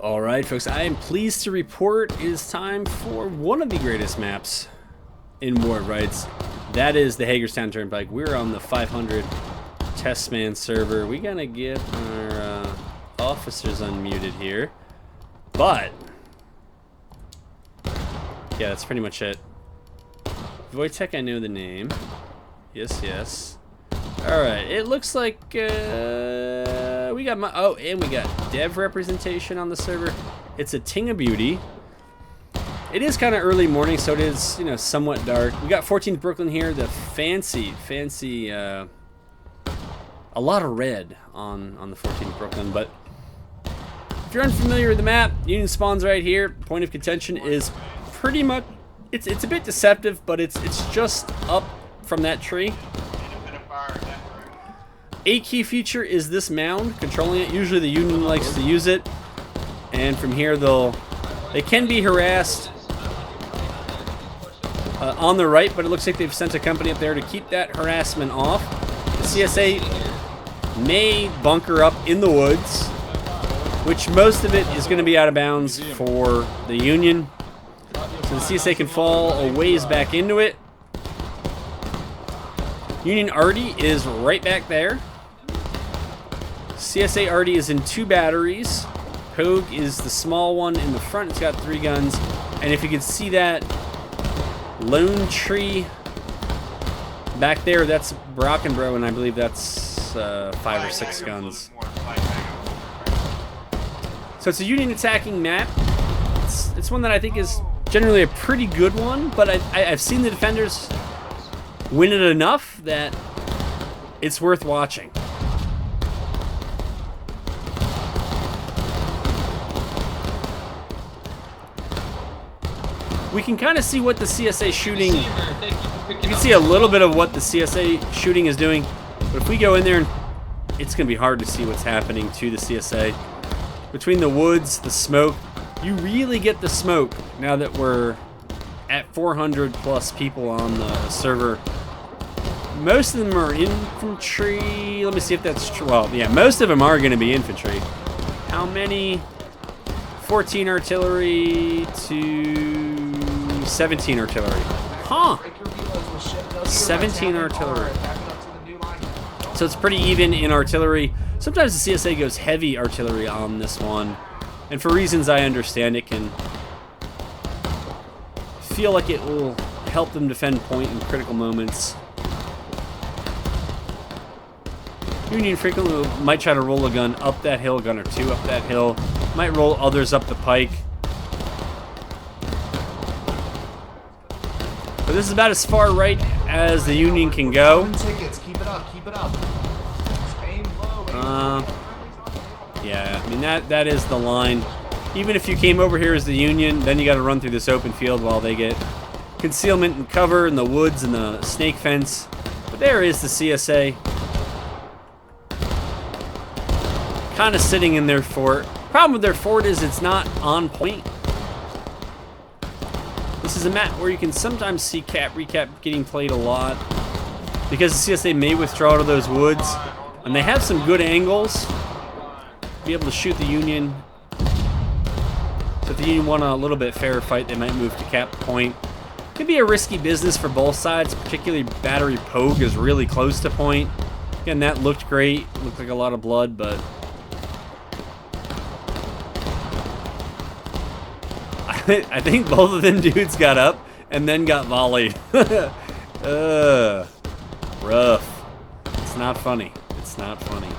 Alright folks, I am pleased to report it is time for one of the greatest maps in War Rights. That is the Hagerstown Turnpike. We're on the 500 test man server. We gotta get our officers unmuted here. But yeah, that's pretty much it. Wojtek, I know the name. Yes. Alright, it looks like we got and we got dev representation on the server. It's a ting of beauty. It is kind of early morning, so it is, you know, somewhat dark. We got 14th Brooklyn here, the fancy a lot of red on the 14th Brooklyn, but if you're unfamiliar with the map, Union spawns right here. Point of contention is pretty much it's a bit deceptive, but it's just up from that tree. A key feature is this mound, controlling it. Usually the Union likes to use it, and from here they can be harassed on the right, but it looks like they've sent a company up there to keep that harassment off. The CSA may bunker up in the woods, which most of it is going to be out of bounds for the Union, so the CSA can fall a ways back into it. Union Arty is right back there. CSA Arty is in 2 batteries. Pogue is the small one in the front. It's got 3 guns. And if you can see that lone tree back there, that's Brockenbro, and I believe that's 5 or 6 guns. So it's a Union attacking map. It's one that I think is generally a pretty good one, but I've seen the defenders win it enough that it's worth watching. We can kind of see what the CSA shooting, you can see a little bit of what the CSA shooting is doing, but if we go in there, it's going to be hard to see what's happening to the CSA. Between the woods, the smoke, you really get the smoke now that we're at 400 plus people on the server. Most of them are infantry. Let me see if that's true. Well, yeah, most of them are going to be infantry. How many? 14 artillery to 17 artillery. Huh. 17 artillery. So it's pretty even in artillery. Sometimes the CSA goes heavy artillery on this one, and for reasons I understand, it can feel like it will help them defend point in critical moments. Union frequently might try to roll a gun up that hill, a gun or 2 up that hill. Might roll others up the pike. But this is about as far right as the Union can go. Keep it up. Yeah, I mean that is the line. Even if you came over here as the Union, then you got to run through this open field while they get concealment and cover in the woods and the snake fence. But there is the CSA, kind of sitting in their fort. Problem with their fort is it's not on point. This is a map where you can sometimes see recap getting played a lot because the CSA may withdraw to those woods, and they have some good angles to be able to shoot the Union. So if the Union want a little bit fairer fight, they might move to cap point. Could be a risky business for both sides, particularly Battery Pogue is really close to point. Again, that looked great, looked like a lot of blood, but I think both of them dudes got up and then got volleyed. Rough. It's not funny. It's not funny.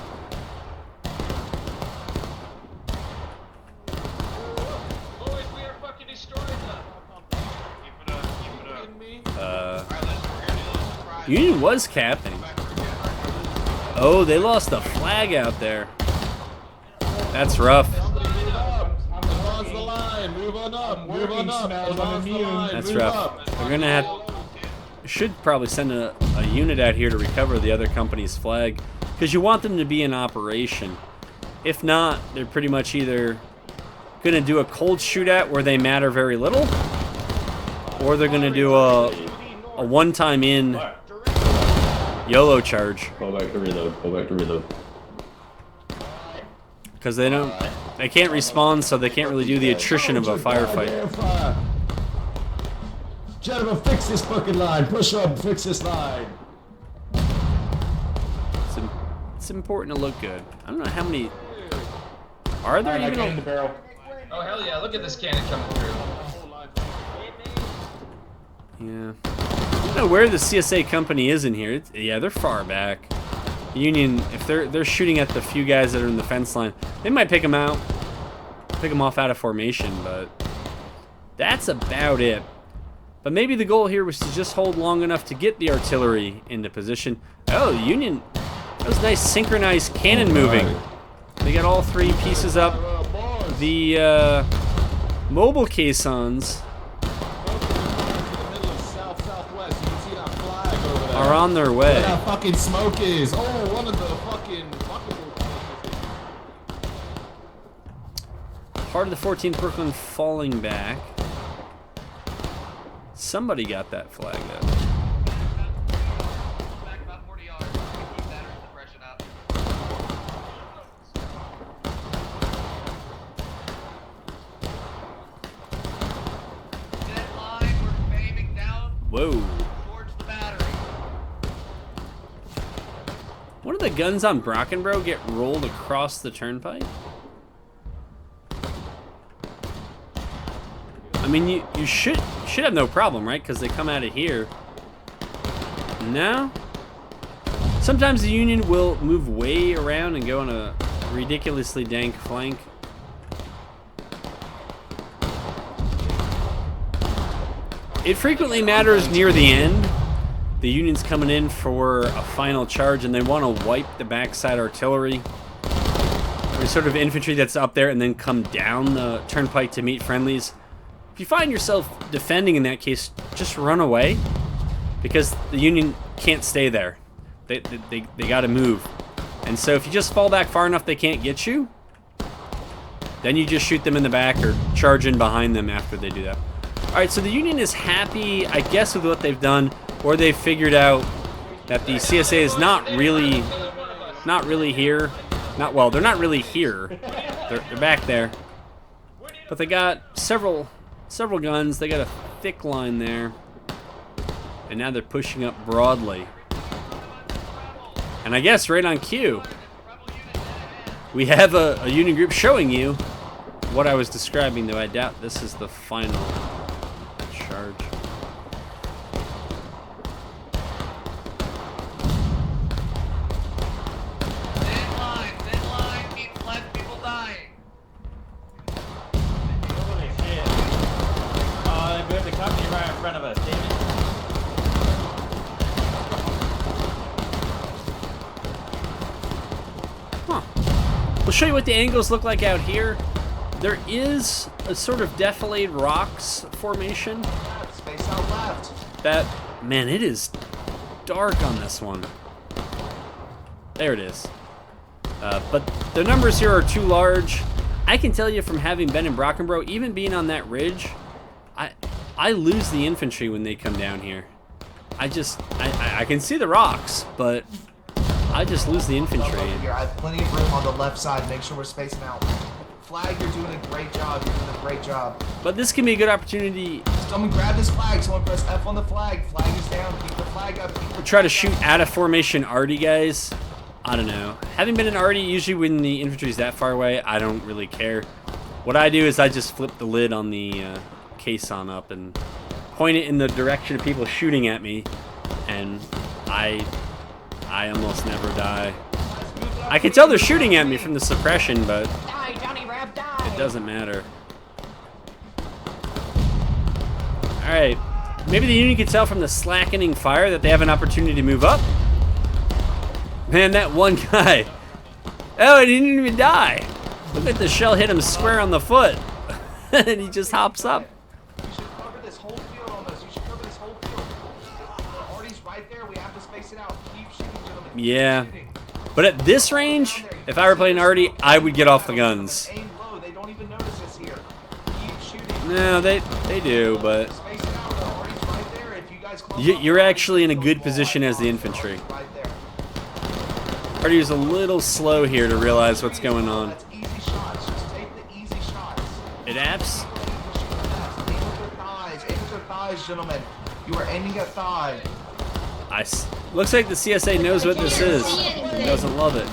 Union was capping. Oh, they lost a flag out there. That's rough. That's rough. We're gonna have. Should probably send a unit out here to recover the other company's flag, because you want them to be in operation. If not, they're pretty much either gonna do a cold shootout where they matter very little, or they're gonna do a one-time in YOLO charge. Go back to reload. Because they don't. they can't respawn, so they can't really do the attrition of a firefight. Fire. Gentlemen, fix this fucking line. Push up, fix this line. It's important to look good. I don't know how many. Are there even? In the barrel. Oh hell yeah! Look at this cannon coming through. Yeah. I don't know where the CSA company is in here. Yeah, they're far back. The Union, if they're shooting at the few guys that are in the fence line, they might pick them out, pick them off out of formation, but that's about it. But maybe the goal here was to just hold long enough to get the artillery into position. Oh, the Union, that was nice synchronized cannon moving. They got all three pieces up. The mobile caissons are on their way. Where that fucking smoke is. Oh, one of the fucking Part of the 14th Brooklyn falling back. Somebody got that flag though. Back about 40 yards. Keep that suppression up. Dead line, we're aiming down Whoa. towards the battery. One of the guns on Brockenbrough get rolled across the turnpike? I mean, you should have no problem, right? Because they come out of here. No? Sometimes the Union will move way around and go on a ridiculously dank flank. It frequently matters near the end. The Union's coming in for a final charge and they want to wipe the backside artillery. Or sort of infantry that's up there and then come down the turnpike to meet friendlies. If you find yourself defending in that case, just run away. Because the Union can't stay there. They got to move. And so if you just fall back far enough they can't get you, then you just shoot them in the back or charge in behind them after they do that. Alright, so the Union is happy, I guess, with what they've done, or they've figured out that the CSA is not really here. Well, they're not really here. They're back there. But they got several guns. They got a thick line there. And now they're pushing up broadly. And I guess right on cue, we have a Union group showing you what I was describing, though I doubt this is the final charge. Thin line, keep less people dying. Holy shit. Oh, they moved the company right in front of us, damn it. We'll show you what the angles look like out here. There is a sort of defilade rocks formation. space out left. That, man, it is dark on this one. There it is. But the numbers here are too large. I can tell you from having been in Brockenbrough, even being on that ridge, I lose the infantry when they come down here. I can see the rocks, but I just lose the infantry. Here, I have plenty of room on the left side. Make sure we're spacing out. Flag, you're doing a great job. You're doing a great job. But this can be a good opportunity. Someone grab this flag. Someone press F on the flag. Flag is down. Keep the flag up. Keep the Try to shoot out of formation arty guys. I don't know. Having been an arty, usually when the infantry is that far away, I don't really care. What I do is I just flip the lid on the caisson up and point it in the direction of people shooting at me, and I almost never die. I can tell they're shooting at me from the suppression, but it doesn't matter. Alright, maybe the Union can tell from the slackening fire that they have an opportunity to move up. Man, that one guy. Oh, he didn't even die. Look at the shell hit him square on the foot. And he just hops up. You should cover this whole field on us. You should cover this whole field. Artie's right there. We have to space it out. Keep shooting, gentlemen. Yeah. But at this range, if I were playing arty, I would get off the guns. Aim low. They don't even notice us here. Keep shooting. No, they do, but Space it out. Artie's right there. If you guys close you're actually in a good position as the infantry. right there. Arty is a little slow here to realize what's going on. That's easy shots. Just take It apps. Aim with your thighs. Aim with your thighs, gentlemen. You are aiming at thigh. Looks like the CSA knows what this is and doesn't love it.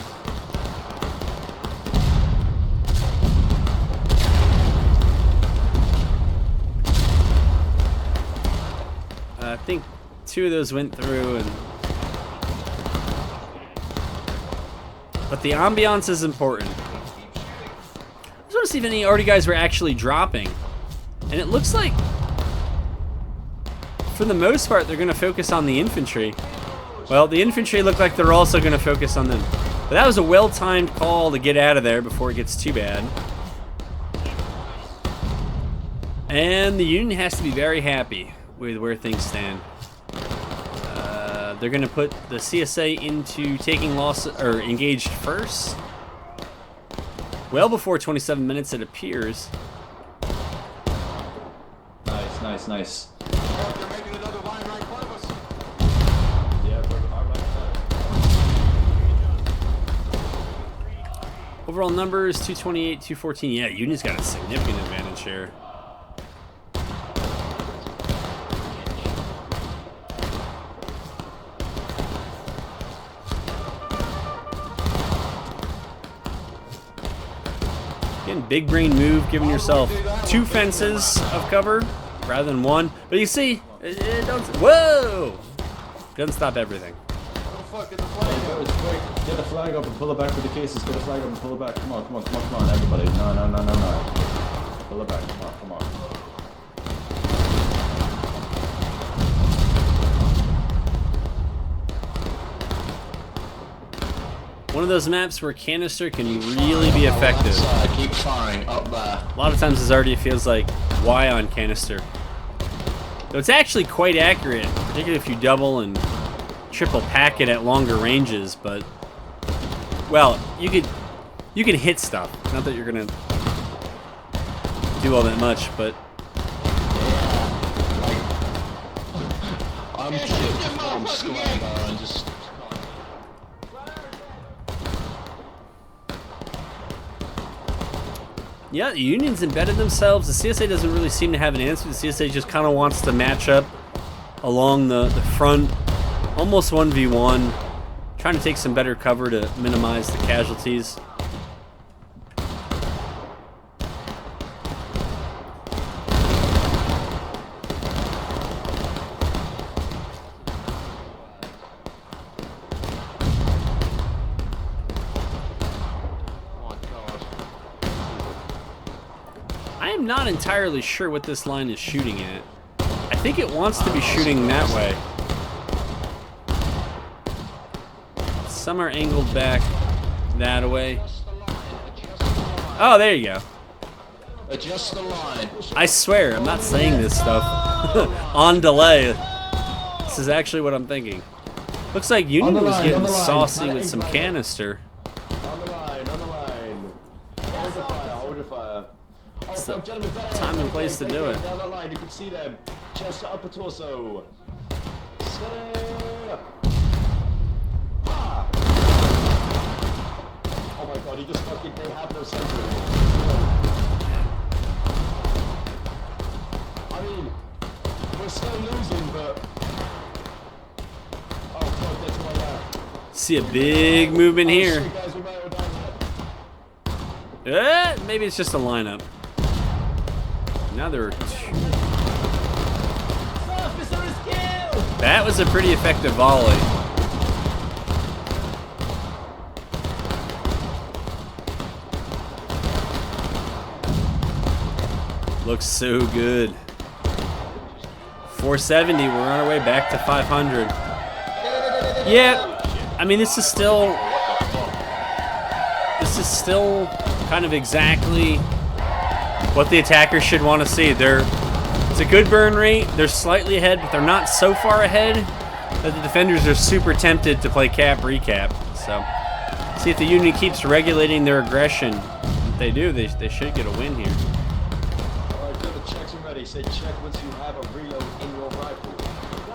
I think 2 of those went through, but the ambiance is important. I just want to see if any arty guys were actually dropping, and it looks like, for the most part, they're going to focus on the infantry. Well, the infantry look like they're also going to focus on them. But that was a well-timed call to get out of there before it gets too bad. And the Union has to be very happy with where things stand. They're going to put the CSA into taking loss or engaged first. Well before 27 minutes, it appears. Nice, nice, nice. They're making another line right in front of us. Yeah, we're our right side. Overall numbers 228, 214. Yeah, Union's got a significant advantage here. Again, big brain move, giving yourself 2 fences of cover rather than 1. But you see, it doesn't. Whoa! Doesn't stop everything. Fuck, get the flag out. Get the flag up and pull it back with the cases. Get the flag up and pull it back. Come on, come on, come on, come on, everybody. No, no, no, no, no. Pull it back. Come on, come on. One of those maps where canister can really be effective. Keep firing up there. A lot of times this already feels like Y on canister. Though it's actually quite accurate, particularly if you double and triple pack it at longer ranges, but well, you can hit stuff. Not that you're gonna do all that much, but I'm from Square and just. yeah, the Union's embedded themselves. The CSA doesn't really seem to have an answer. The CSA just kind of wants to match up along the front, almost 1v1, trying to take some better cover to minimize the casualties. I am not entirely sure what this line is shooting at. I think it wants to be shooting that way. Some are angled back that way. Oh, there you go. Adjust the line. I swear, I'm not saying this stuff on delay. This is actually what I'm thinking. Looks like Union was getting saucy with some canister. On the line, on the line. Hold the fire, hold the fire. It's the time and place to do it. Down the line, you can see them. Chest to upper torso. Steady. Ah. Oh my god, he just fucking, they have no center. I mean, we're still losing, but... Oh fuck, that's my left. See a big movement here. Shit, guys, we might go down here. Maybe it's just a lineup. Now there are 2. That was a pretty effective volley. Looks so good. 470, we're on our way back to 500. Yeah, I mean this is still kind of exactly what the attackers should want to see. It's a good burn rate. They're slightly ahead, but they're not so far ahead that the defenders are super tempted to play cap recap. So, see if the Union keeps regulating their aggression. If they do, they should get a win here. Alright, get the checks ready. Say check once you have a reload in your rifle.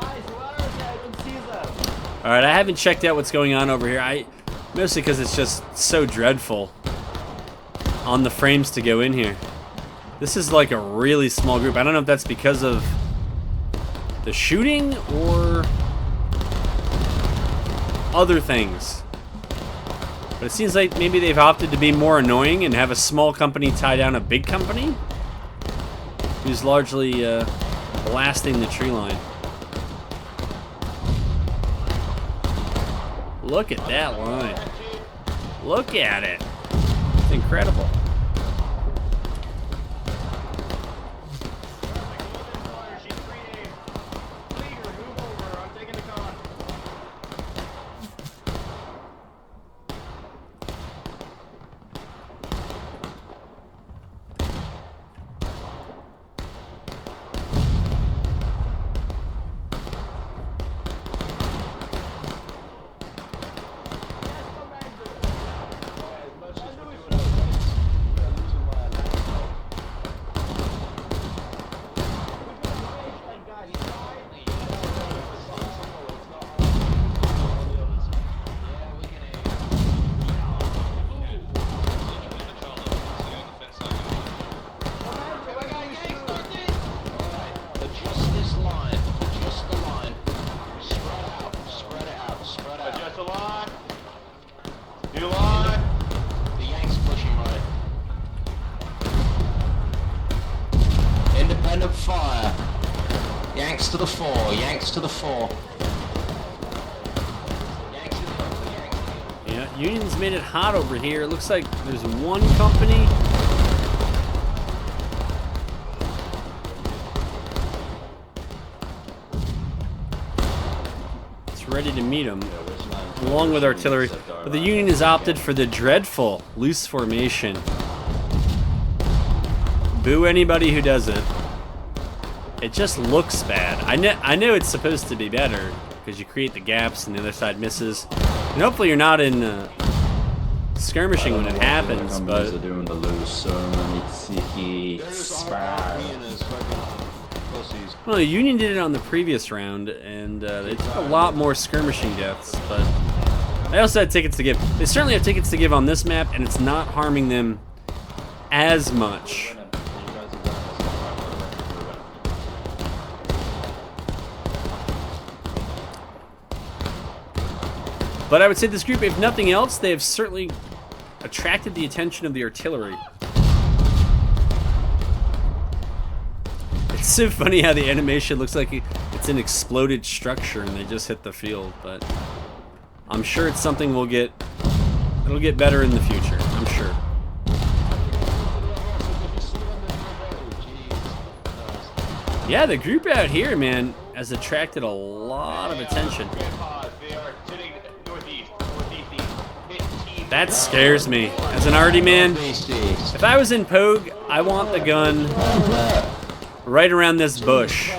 Guys, where is that? I don't see them. All right, I haven't checked out what's going on over here. Mostly because it's just so dreadful on the frames to go in here. This is like a really small group. I don't know if that's because of the shooting or other things. But it seems like maybe they've opted to be more annoying and have a small company tie down a big company who's largely blasting the tree line. Look at that line. Look at it. It's incredible. Fire. Yanks to the fore, Yanks to the fore. Yeah, Union's made it hot over here. It looks like there's one company. It's ready to meet them, along with artillery. But the Union has opted for the dreadful loose formation. Boo anybody who does it. It just looks bad. I know it's supposed to be better because you create the gaps and the other side misses. And hopefully you're not in skirmishing when it happens. But are doing the loose, so many sticky well, the Union did it on the previous round, and they took a lot more skirmishing deaths. But they also had tickets to give. They certainly have tickets to give on this map, and it's not harming them as much. But I would say this group, if nothing else, they have certainly attracted the attention of the artillery. It's so funny how the animation looks like it's an exploded structure and they just hit the field, but I'm sure it's something it'll get better in the future, I'm sure. Yeah, the group out here, man, has attracted a lot of attention. That scares me. As an arty man, if I was in Pogue, I want the gun right around this bush.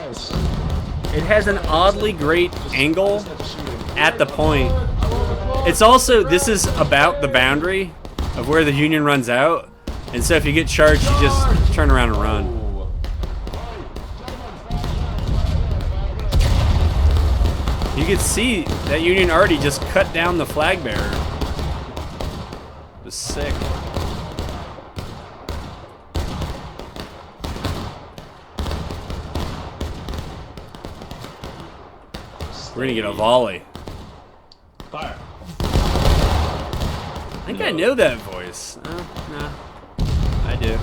It has an oddly great angle at the point. It's also, this is about the boundary of where the Union runs out. And so if you get charged, you just turn around and run. You can see that Union already just cut down the flag bearer. It was sick. We're gonna get a volley. Fire. I think I know that voice. No, I do.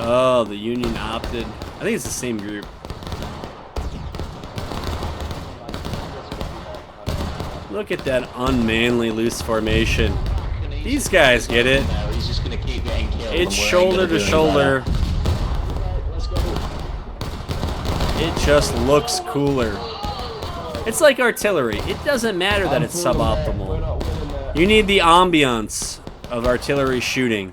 Oh, the Union opted. I think it's the same group. Look at that unmanly loose formation. These guys get it. It's shoulder to shoulder. It just looks cooler. It's like artillery. It doesn't matter that it's suboptimal. You need the ambiance of artillery shooting.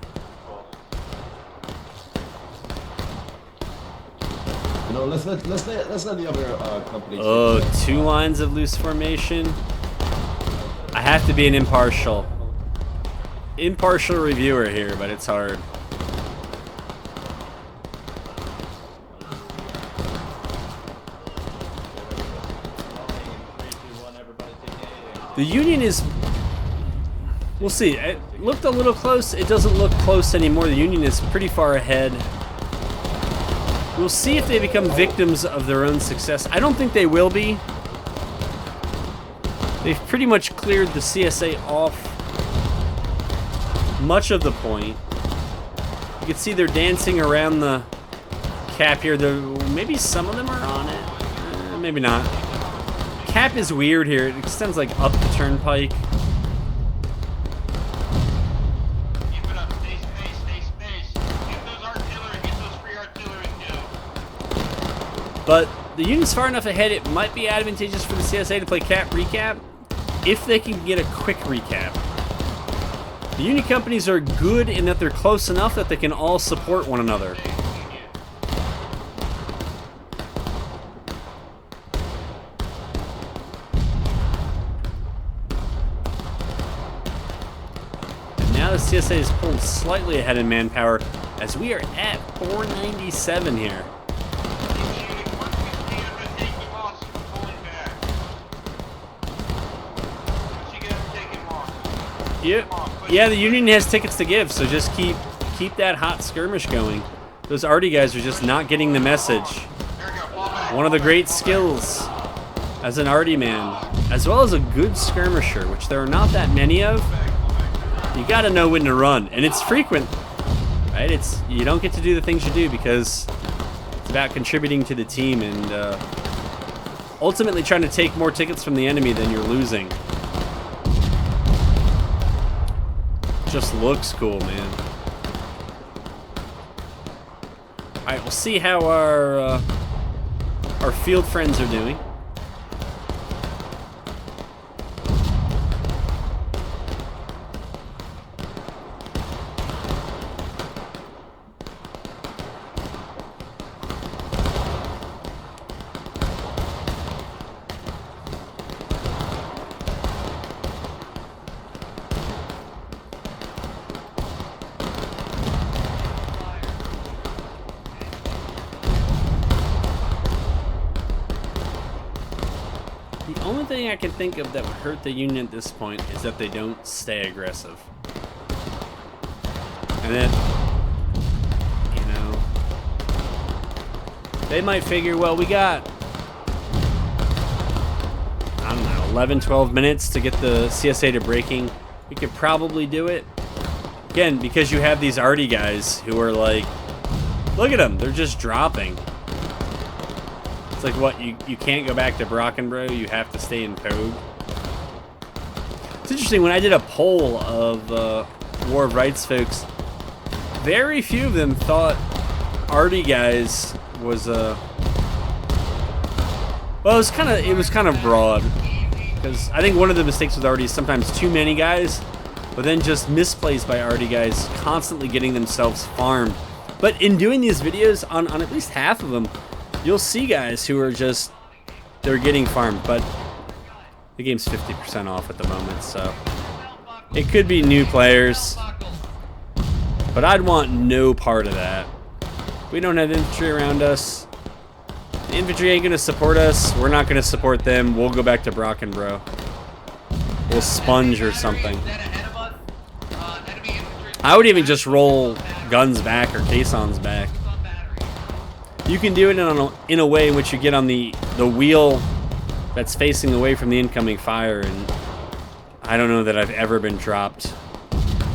No, let's let the other companies. Oh, 2 lines of loose formation. I have to be an impartial reviewer here, but it's hard. The Union is We'll see. It looked a little close. It doesn't look close anymore. The Union is pretty far ahead. We'll see if they become victims of their own success. I don't think they will be. They've pretty much cleared the CSA off much of the point. You can see they're dancing around the cap here. Maybe some of them are on it. Maybe not. Cap is weird here. It extends like up the turnpike. Keep it up. Stay space, stay space. Get those artillery, get those free artillery too. But the Union's far enough ahead, it might be advantageous for the CSA to play cap recap if they can get a quick recap. The Union companies are good in that they're close enough that they can all support one another. Now the CSA is pulled slightly ahead in manpower as we are at 497 here. Yep. Yeah, the Union has tickets to give, so just keep that hot skirmish going. Those arty guys are just not getting the message. One of the great skills as an arty man, as well as a good skirmisher, which there are not that many of. You got to know when to run, and it's frequent, right? You don't get to do the things you do because it's about contributing to the team and ultimately trying to take more tickets from the enemy than you're losing. Just looks cool, man. Alright, we'll see how our field friends are doing. The only thing I can think of that would hurt the Union at this point is that they don't stay aggressive. And then, you know, they might figure, well, we got, I don't know, 11, 12 minutes to get the CSA to breaking. We could probably do it. Again, because you have these arty guys who are like, look at them, they're just dropping. It's like, what, you can't go back to Brockenbrough, you have to stay in Pogue. It's interesting, when I did a poll of War of Rights folks, very few of them thought arty guys was well, it was kind of broad, because I think one of the mistakes with arty is sometimes too many guys, but then just misplays by arty guys constantly getting themselves farmed. But in doing these videos, on at least half of them, you'll see guys who are just, they're getting farmed, but the game's 50% off at the moment, so it could be new players, but I'd want no part of that. We don't have infantry around us. The infantry ain't gonna support us. We're not gonna support them. We'll go back to Brockenbrough. We'll sponge or something. I would even just roll guns back or caissons back. You can do it in a way in which you get on the wheel that's facing away from the incoming fire, and I don't know that I've ever been dropped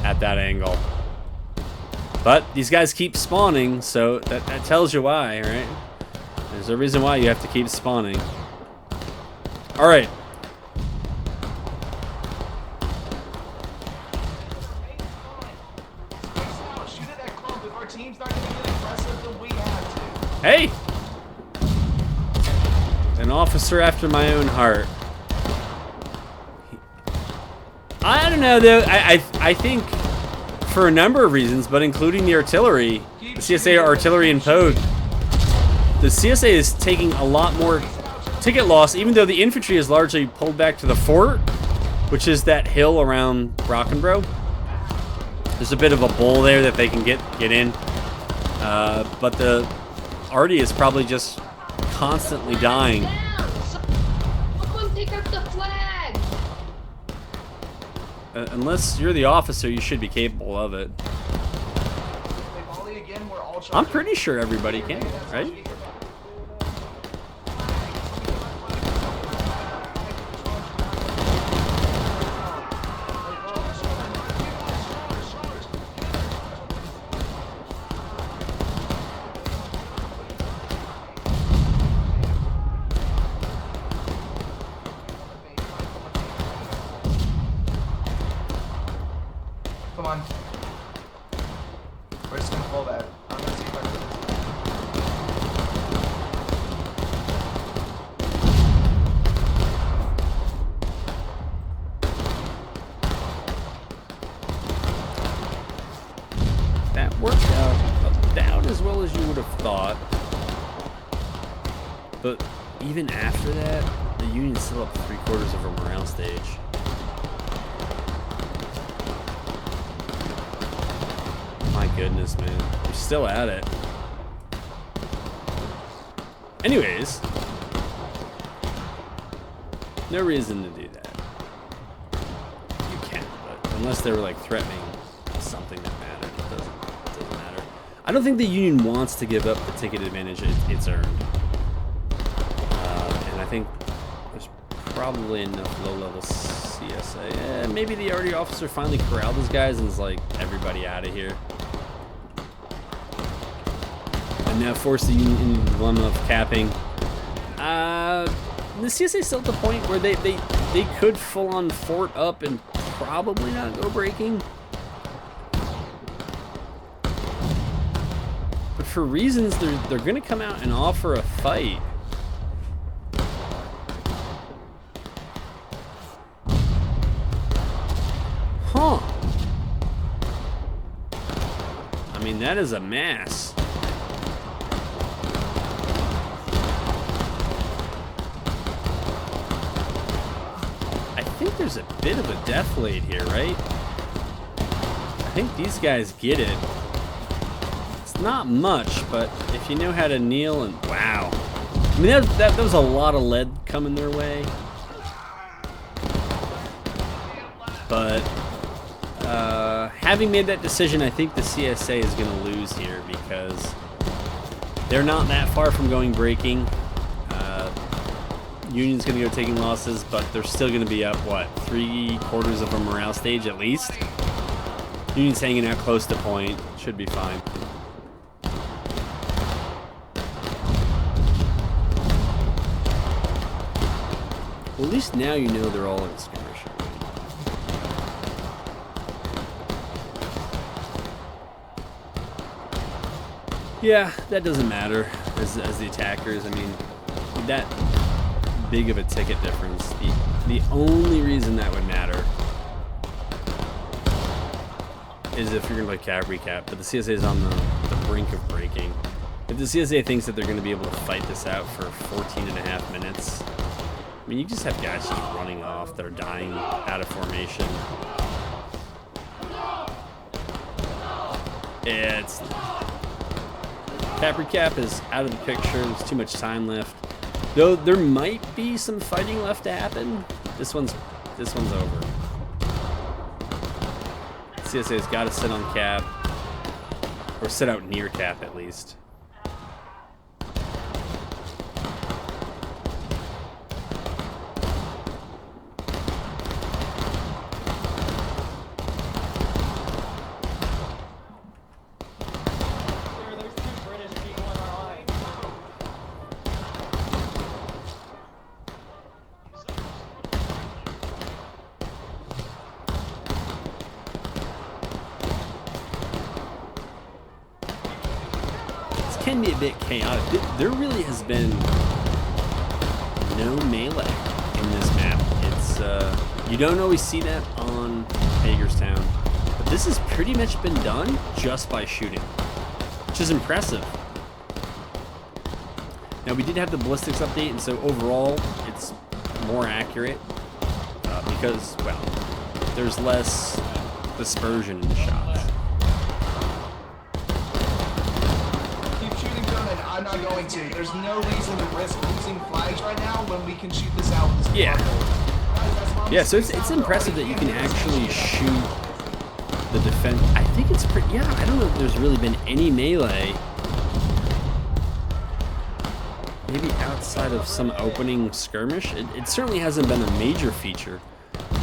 at that angle. But these guys keep spawning, so that tells you why, right? There's a reason why you have to keep spawning. Alright. Hey! An officer after my own heart. I don't know, though. I think for a number of reasons, but including the artillery, the CSA artillery and Pogue, the CSA is taking a lot more ticket loss, even though the infantry is largely pulled back to the fort, which is that hill around Brockenbrough. There's a bit of a bowl there that they can get in, but the arty is probably just constantly dying. Someone pick up the flag! unless you're the officer, you should be capable of it. They volley again, we're all I'm pretty sure everybody can, right? Come on. We're just gonna pull that. I'm gonna see if I can. That worked out about as well as you would have thought. But even after that, the Union's still up 3/4 of a morale stage. My goodness, man. You're still at it. Anyways. No reason to do that. You can, but unless they were like threatening something that mattered, it doesn't matter. I don't think the Union wants to give up the ticket advantage it's earned. And I think there's probably enough low-level CSA. Maybe the RD officer finally corralled his guys and is like, everybody out of here. And now force the Union into the dilemma of capping. The CSA is still at the point where they could full-on fort up and probably not go breaking. But for reasons, they're going to come out and offer a fight. Huh. I mean, that is a mass. I think there's a bit of a death lead here, right? I think these guys get it. It's not much, but if you know how to kneel and... Wow. I mean, that was a lot of lead coming their way. But having made that decision, I think the CSA is going to lose here because they're not that far from going breaking. Union's going to go taking losses, but they're still going to be up, what, 3/4 of a morale stage at least? Union's hanging out close to point. Should be fine. Well, at least now you know they're all in skirmish. Yeah, that doesn't matter as the attackers. I mean, that big of a ticket difference. The only reason that would matter is if you're going to play cap recap, but the CSA is on the brink of breaking. If the CSA thinks that they're going to be able to fight this out for 14.5 minutes, I mean, you just have guys just running off that are dying out of formation. It's... Cap recap is out of the picture. There's too much time left. Though there might be some fighting left to happen. This one's over. CSA's got to sit on cap, or sit out near cap at least. Can be a bit chaotic. There really has been no melee in this map. It's you don't always see that on Hagerstown, but this has pretty much been done just by shooting, which is impressive. Now we did have the ballistics update, and so overall it's more accurate because, well, there's less dispersion in the shots. I'm not going to. There's no reason to risk losing flags right now when we can shoot this out. Yeah. Guys, that's my Yeah, so it's impressive that you can actually shoot the defense. I think it's pretty. Yeah, I don't know if there's really been any melee. Maybe outside of some opening skirmish. It certainly hasn't been a major feature.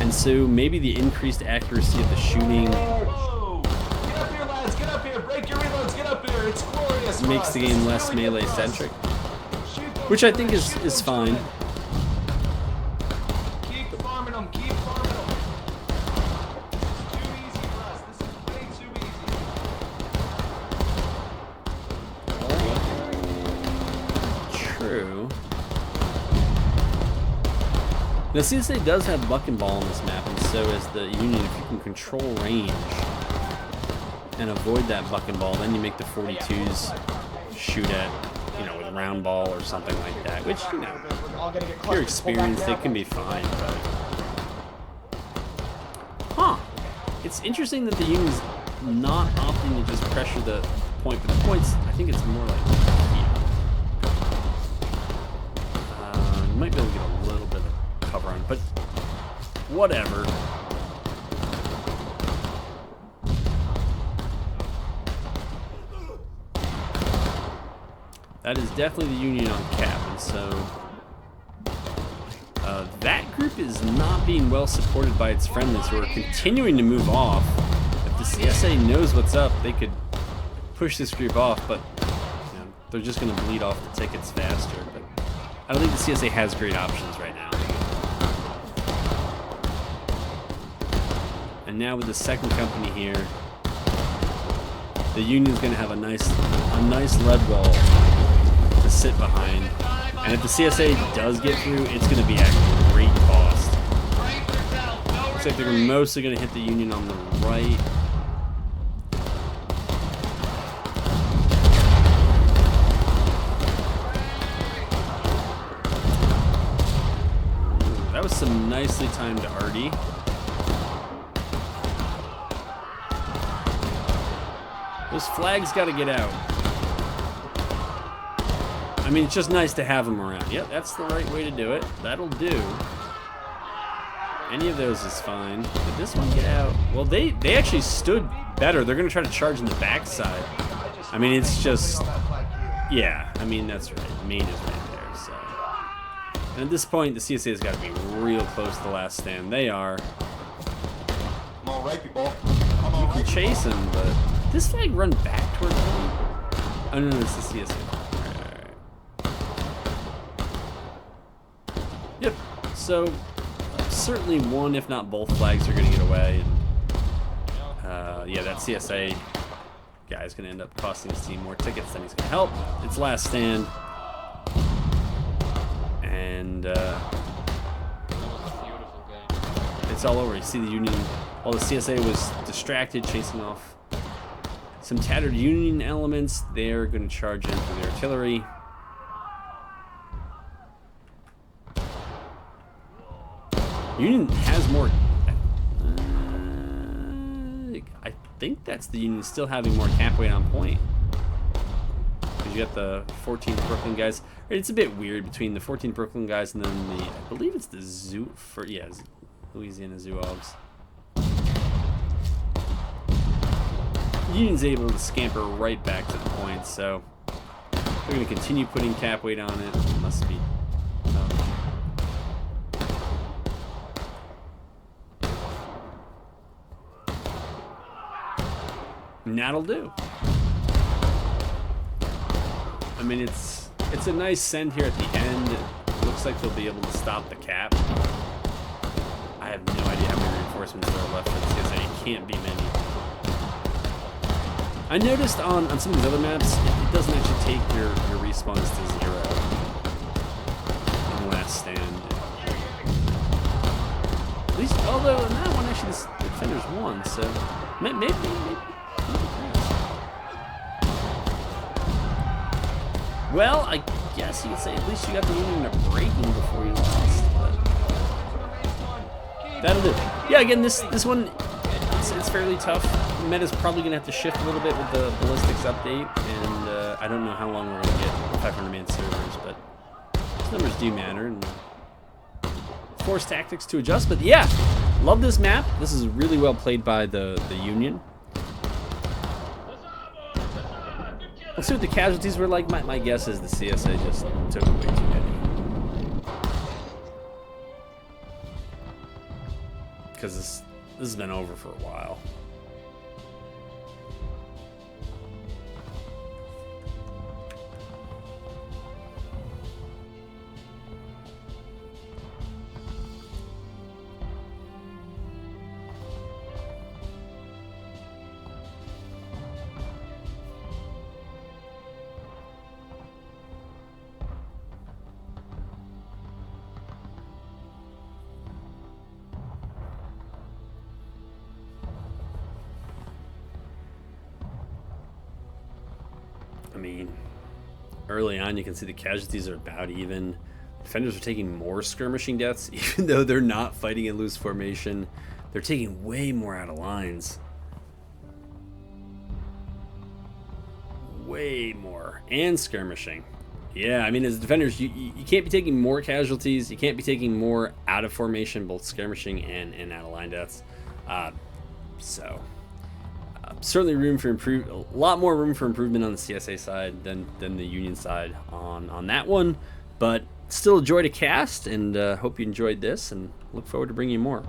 And so maybe the increased accuracy of the shooting Whoa! Get up here, lads! Get up here! Break your reloads! Get up here! It's glorious! makes the game less melee centric, which I think is fine. Keep farming them! Keep farming them! This is too easy for us. This is way too easy. True. Now CSA does have buck and ball on this map, and so is the Union. If you can control range and avoid that buck and ball, then you make the 42s shoot at, you know, with round ball or something like that, which, you know, if you're experienced, it can be fine, but... Huh. It's interesting that the Union's not opting to just pressure the point, but the points, I think it's more like here. You might be able to get a little bit of cover on, but whatever. That is definitely the Union on cap, and so that group is not being well supported by its friendlies, who are continuing to move off. If the CSA knows what's up, they could push this group off, but you know, they're just going to bleed off the tickets faster. But I don't think the CSA has great options right now. And now with the second company here, the Union's going to have a nice lead wall to sit behind. And if the CSA does get through, it's going to be at great cost. Looks like they're mostly going to hit the Union on the right. Ooh, that was some nicely timed arty. Those flags got to get out. I mean, it's just nice to have them around. Yep, that's the right way to do it. That'll do. Any of those is fine. Did this one get out? Well, they actually stood better. They're going to try to charge in the backside. I mean, it's just... Yeah, I mean, that's right. The main is right there, so... And at this point, the CSA has got to be real close to the last stand. They are. I'm all right, people. You can chase them, but... This flag run back towards me? Oh, no, it's the CSA. Yep, so certainly one, if not both flags are going to get away. And, yeah, that CSA guy is going to end up costing his team more tickets than he's going to help. It's last stand. And it's all over. You see the Union, while the CSA was distracted chasing off some tattered Union elements, they're going to charge in for the artillery. Union has more. I think that's the Union still having more cap weight on point. Because you got the 14 Brooklyn guys. It's a bit weird between the 14 Brooklyn guys and then the, I believe it's the Zoo for, yeah, Louisiana Zouaves. Union's able to scamper right back to the point, so they're going to continue putting cap weight on it. It must be. And that'll do. I mean, it's a nice send here at the end. It looks like they'll be able to stop the cap. I have no idea how many reinforcements there are left for the CSA. It can't be many. I noticed on some of these other maps, it doesn't actually take your respawns to 0 in the last stand. At least, although in that one, actually, the defenders won, so maybe. Well, I guess you could say at least you got the Union to breaking before you lost. But that'll do. Yeah, again, this one, it's fairly tough. Meta's probably going to have to shift a little bit with the ballistics update, and I don't know how long we're going to get 500-man servers, but those numbers do matter, and force tactics to adjust. But yeah, love this map. This is really well played by the Union. Let's see what the casualties were like. My guess is the CSA just took way too many. Because this has been over for a while. I mean, early on you can see the casualties are about even. Defenders are taking more skirmishing deaths, even though they're not fighting in loose formation. They're taking way more out of lines. Way more. And skirmishing. Yeah, I mean, as defenders, you can't be taking more casualties. You can't be taking more out of formation, both skirmishing and out of line deaths. Certainly room for a lot more room for improvement on the CSA side than the Union side on that one. But still a joy to cast, and hope you enjoyed this, and look forward to bringing you more.